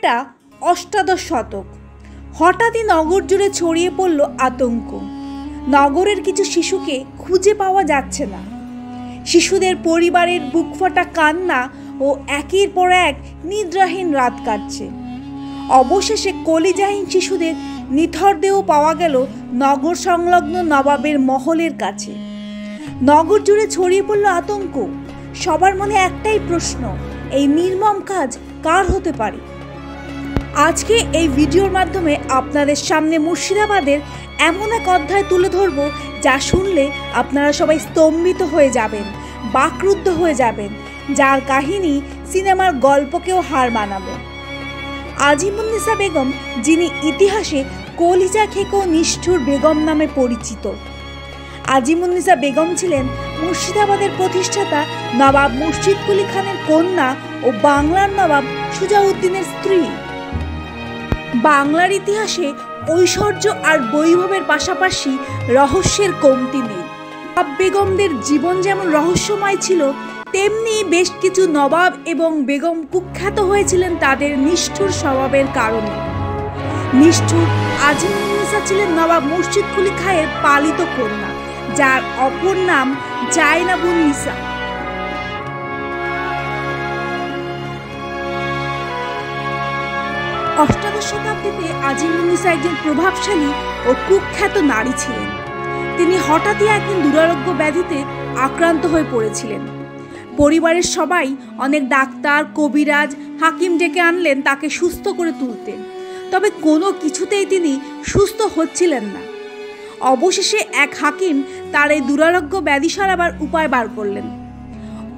সময়টা অষ্টাদশ শতক। হঠাৎই নগর জুড়ে ছড়িয়ে পড়ল আতঙ্ক। নগরের কিছু শিশুকে খুঁজে পাওয়া যাচ্ছে না। শিশুদের পরিবারের বুকফাটা কান্না ও একের পর এক নিদ্রাহীন রাত কাটছে। অবশেষে কলিজাহীন শিশুদের নিথর দেহ পাওয়া গেল নগর সংলগ্ন নবাবের মহলের কাছে। নগর জুড়ে ছড়িয়ে পড়ল আতঙ্ক। সবার মনে একটাই প্রশ্ন, এই নির্মম কাজ কার হতে পারে? আজকে এই ভিডিওর মাধ্যমে আপনাদের সামনে মুর্শিদাবাদের এমন এক অধ্যায় তুলে ধরব যা শুনলে আপনারা সবাই স্তম্ভিত হয়ে যাবেন, বাকরুদ্ধ হয়ে যাবেন, যার কাহিনী সিনেমার গল্পকেও হার মানাবে। আজিমুন্নেসা বেগম, যিনি ইতিহাসে কলিজা খেকো নিষ্ঠুর বেগম নামে পরিচিত। আজিমুন্নেসা বেগম ছিলেন মুর্শিদাবাদের প্রতিষ্ঠাতা নবাব মুর্শিদ কুলি খানের কন্যা ও বাংলার নবাব সুজাউদ্দিনের স্ত্রী। বাংলার ইতিহাসে ঐশ্বর্য আর বৈভবের পাশাপাশি রহস্যের কমতি নেই। নবাব বেগমদের জীবন যেমন রহস্যময় ছিল, তেমনি বেশ কিছু নবাব এবং বেগম কুখ্যাত হয়েছিলেন তাদের নিষ্ঠুর স্বভাবের কারণে। নিষ্ঠুর আজিমুন্নেসা ছিলেন নবাব মুর্শিদ কুলি খাঁয়ের পালিত কন্যা, যার অপর নাম জায়নাবুন্নিসা। অষ্টাদশ শতাব্দীতে আজিমুন্নেসা একজন প্রভাবশালী ও কুখ্যাত নারী ছিলেন। তিনি হঠাৎই একদিন দুরারোগ্য ব্যাধিতে আক্রান্ত হয়ে পড়েছিলেন। পরিবারের সবাই অনেক ডাক্তার, কবিরাজ, হাকিম ডেকে আনলেন তাকে সুস্থ করে তুলতে, তবে কোনো কিছুতেই তিনি সুস্থ হচ্ছিলেন না। অবশেষে এক হাকিম তার এই দুরারোগ্য ব্যাধি সারাবার উপায় বার করলেন।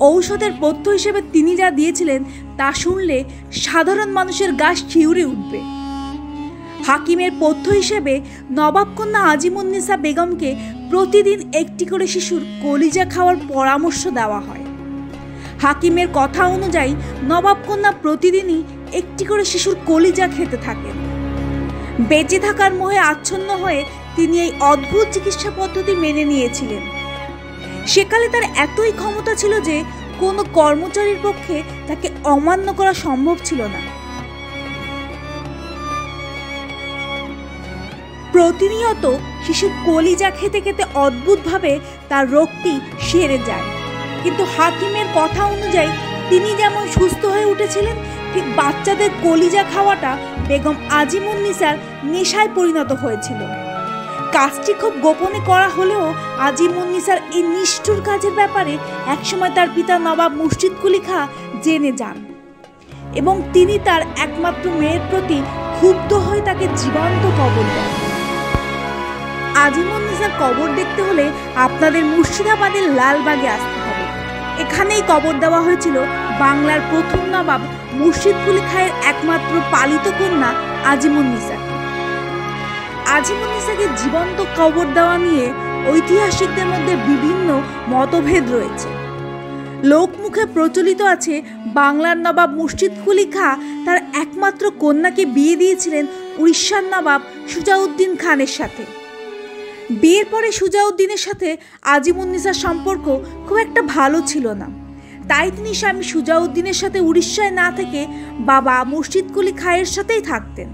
ঔষধের পথ্য হিসেবে তিনি যা দিয়েছিলেন তা শুনলে সাধারণ মানুষের গা শিউরে উঠবে। হাকিমের পথ্য হিসেবে নবাব কন্যা আজিমুন্নেসা বেগমকে প্রতিদিন একটি করে শিশুর কলিজা খাওয়ার পরামর্শ দেওয়া হয়। হাকিমের কথা অনুযায়ী নবাব কন্যা প্রতিদিনই একটি করে শিশুর কলিজা খেতে থাকেন। বেঁচে থাকার মোহে আচ্ছন্ন হয়ে তিনি এই অদ্ভুত চিকিৎসা পদ্ধতি মেনে নিয়েছিলেন। সেকালে তার এতই ক্ষমতা ছিল যে কোনো কর্মচারীর পক্ষে তাকে অমান্য করা সম্ভব ছিল না। প্রতিনিয়ত শিশুর কলিজা খেতে খেতে অদ্ভুতভাবে তার রোগটি সেরে যায়। কিন্তু হাকিমের কথা অনুযায়ী তিনি যেমন সুস্থ হয়ে উঠেছিলেন, ঠিক বাচ্চাদের কলিজা খাওয়াটা বেগম আজিমুন্নেসার নেশায় পরিণত হয়েছিল। কাজটি খুব গোপনে করা হলেও আজিমুন্নেসার এই নিষ্ঠুর কাজের ব্যাপারে একসময় তার পিতা নবাব মুর্শিদ কুলি খাঁ জেনে যান এবং তিনি তার একমাত্র মেয়ের প্রতি ক্ষুব্ধ হয়ে তাকে জীবন্ত কবর দেন। আজিমুন্নেসার কবর দেখতে হলে আপনাদের মুর্শিদাবাদের লালবাগে আসতে হবে। এখানেই কবর দেওয়া হয়েছিল বাংলার প্রথম নবাব মুর্শিদ কুলি খাঁয়ের একমাত্র পালিত কন্যা আজিমুন্নেসা। আজিমুন্নেসাকে জীবন্ত কবর দেওয়া নিয়ে ঐতিহাসিকদের মধ্যে বিভিন্ন মতভেদ রয়েছে। লোকমুখে প্রচলিত আছে বাংলার নবাব মুর্শিদ কুলি খাঁ তার একমাত্র কন্যাকে বিয়ে দিয়েছিলেন উড়িষ্যার নবাব সুজাউদ্দিন খানের সাথে। বিয়ের পরে সুজাউদ্দিনের সাথে আজিমুন্নেসার সম্পর্ক খুব একটা ভালো ছিল না, তাই তিনি স্বামী সুজাউদ্দিনের সাথে উড়িষ্যায় না থেকে বাবা মুর্শিদ কুলি খাঁয়ের সাথেই থাকতেন।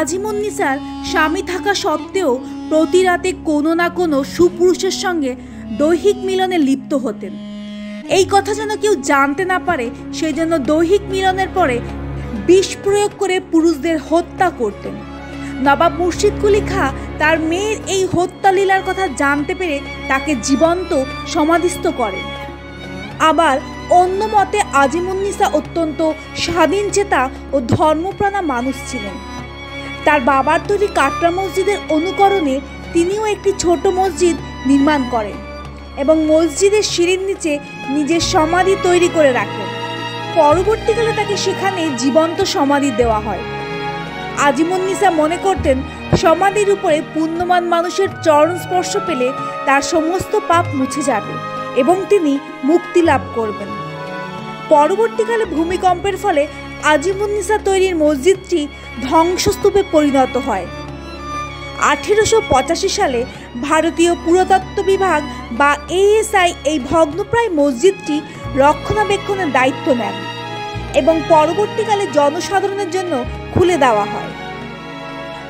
আজিমুন্নেসার স্বামী থাকা সত্ত্বেও প্রতি রাতে কোনো না কোনো সুপুরুষের সঙ্গে দৈহিক মিলনে লিপ্ত হতেন। এই কথা যেন কেউ জানতে না পারে, সেই জন্য দৈহিক মিলনের পরে বিষ প্রয়োগ করে পুরুষদের হত্যা করতেন। নবাব মুর্শিদ কুলি খাঁ তার মেয়ের এই হত্যা লীলার কথা জানতে পেরে তাকে জীবন্ত সমাধিস্থ করেন। আবার অন্য মতে আজিমুন্নেসা অত্যন্ত স্বাধীনচেতা ও ধর্মপ্রাণা মানুষ ছিলেন। তার বাবার তৈরি কাটরা মসজিদের অনুকরণে তিনিও একটি ছোট মসজিদ নির্মাণ করেন এবং মসজিদের সিঁড়ির নিচে নিজের সমাধি তৈরি করে রাখেন। পরবর্তীকালে তাকে সেখানে জীবন্ত সমাধি দেওয়া হয়। আজিমুন্নেসা মনে করতেন সমাধির উপরে পুণ্যবান মানুষের চরণ স্পর্শ পেলে তার সমস্ত পাপ মুছে যাবে এবং তিনি মুক্তি লাভ করবেন। পরবর্তীকালে ভূমিকম্পের ফলে আজিমুন্নেসা তৈরির মসজিদটি ধ্বংসস্তূপে পরিণত হয়। 1885 সালে ভারতীয় পুরাতত্ত্ব বিভাগ বা ASI এই ভগ্নপ্রায় মসজিদটি রক্ষণাবেক্ষণের দায়িত্ব নেন। এবং পরবর্তীকালে জনসাধারণের জন্য খুলে দেওয়া হয়।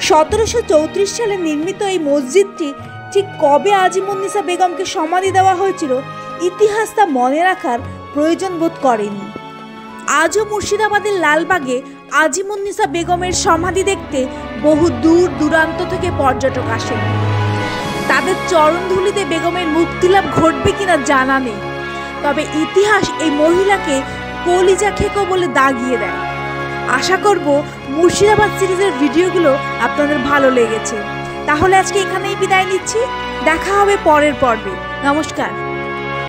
1734 সালে নির্মিত এই মসজিদটি ঠিক কবে আজিমুন্নিসা বেগমকে সমাধি দেওয়া হয়েছিল ইতিহাস তা মনে রাখার প্রয়োজন বোধ করেনি। আজও মুর্শিদাবাদের লালবাগে আজিমুন্নিসা বেগমের সমাধি দেখতে বহু দূর দূরান্ত থেকে পর্যটক আসেন। তাদের চরণধুলিতে বেগমের মুক্তিলাভ ঘটবে কিনা জানা নেই, তবে ইতিহাস এই মহিলাকে কলিজা খেকো বলে দাগিয়ে দেয়। আশা করব মুর্শিদাবাদ সিরিজের ভিডিওগুলো আপনাদের ভালো লেগেছে। তাহলে আজকে এখানেই বিদায় নিচ্ছি, দেখা হবে পরের পর্বে। নমস্কার।